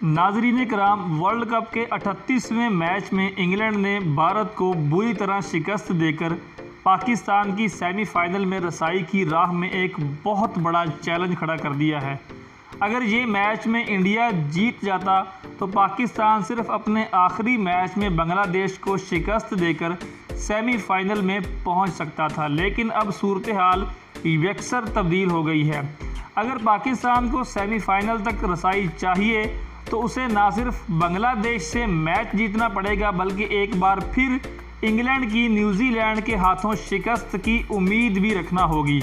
नाज़रीन कराम, world cup के 38वें मैच में इंग्लैंड ने भारत को बुरी तरह शिकस्त देकर पाकिस्तान की सेमीफाइनल में रसाई की राह में एक बहुत बड़ा चैलेंज खड़ा कर दिया है। अगर ये मैच में इंडिया जीत जाता तो पाकिस्तान सिर्फ अपने आखिरी मैच में बांग्लादेश को शिकस्त देकर सेमीफाइनल में पहुंच सकता था, लेकिन अब सूरत हाल यकसर तब्दील हो गई है। अगर पाकिस्तान को सेमीफाइनल तक रसाई चाहिए तो उसे ना सिर्फ बांग्लादेश से मैच जीतना पड़ेगा, बल्कि एक बार फिर इंग्लैंड की न्यूजीलैंड के हाथों शिकस्त की उम्मीद भी रखना होगी।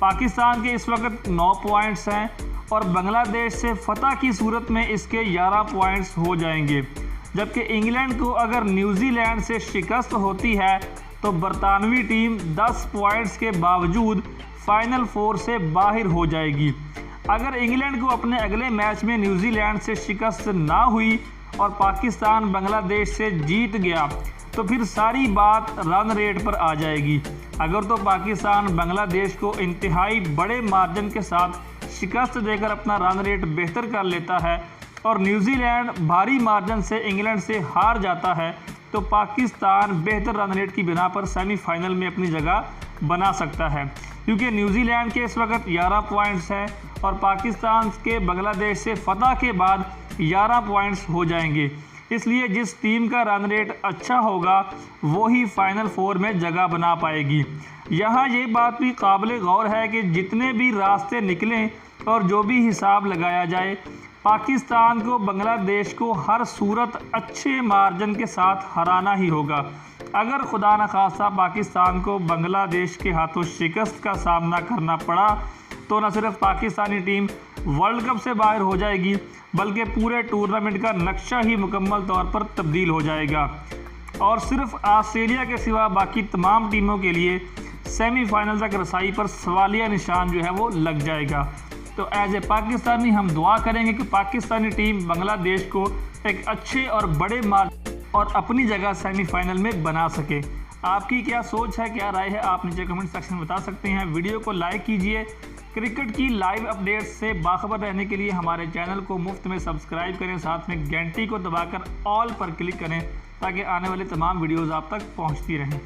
पाकिस्तान के इस वक्त 9 पॉइंट्स हैं और बांग्लादेश से फतह की सूरत में इसके 11 पॉइंट्स हो जाएंगे, जबकि इंग्लैंड को अगर न्यूजीलैंड से शिकस्त होती है तो बरतानवी टीम 10 पॉइंट्स के बावजूद फाइनल 4 से बाहर हो जाएगी। अगर इंग्लैंड को अपने अगले मैच में न्यूजीलैंड से शिकस्त ना हुई और पाकिस्तान बांग्लादेश से जीत गया तो फिर सारी बात रन रेट पर आ जाएगी। अगर तो पाकिस्तान बांग्लादेश को इंतहाई बड़े मार्जिन के साथ शिकस्त देकर अपना रन रेट बेहतर कर लेता है और न्यूजीलैंड भारी मार्जिन से इंग्लैंड से हार जाता है तो पाकिस्तान बेहतर रन रेट की बिना पर सेमीफाइनल में अपनी जगह बना सकता है, क्योंकि न्यूजीलैंड के इस वक्त 11 पॉइंट्स हैं और पाकिस्तान के बांग्लादेश से फतह के बाद 11 पॉइंट्स हो जाएंगे। इसलिए जिस टीम का रन रेट अच्छा होगा वही फाइनल 4 में जगह बना पाएगी। यहाँ ये बात भी काबिल गौर है कि जितने भी रास्ते निकलें और जो भी हिसाब लगाया जाए, पाकिस्तान को बांग्लादेश को हर सूरत अच्छे मार्जिन के साथ हराना ही होगा। अगर खुदा न खास्ता पाकिस्तान को बांग्लादेश के हाथों शिकस्त का सामना करना पड़ा तो न सिर्फ पाकिस्तानी टीम वर्ल्ड कप से बाहर हो जाएगी, बल्कि पूरे टूर्नामेंट का नक्शा ही मुकम्मल तौर पर तब्दील हो जाएगा और सिर्फ ऑस्ट्रेलिया के सिवा बाकी तमाम टीमों के लिए सेमीफाइनल तक रसाई पर सवालिया निशान जो है वो लग जाएगा। तो एज ए पाकिस्तानी हम दुआ करेंगे कि पाकिस्तानी टीम बांग्लादेश को एक अच्छे और बड़े मार्जिन और अपनी जगह सेमीफाइनल में बना सके। आपकी क्या सोच है, क्या राय है, आप नीचे कमेंट सेक्शन में बता सकते हैं। वीडियो को लाइक कीजिए। क्रिकेट की लाइव अपडेट्स से बाखबर रहने के लिए हमारे चैनल को मुफ्त में सब्सक्राइब करें, साथ में घंटी को दबाकर ऑल पर क्लिक करें ताकि आने वाले तमाम वीडियोज़ आप तक पहुँचती रहें।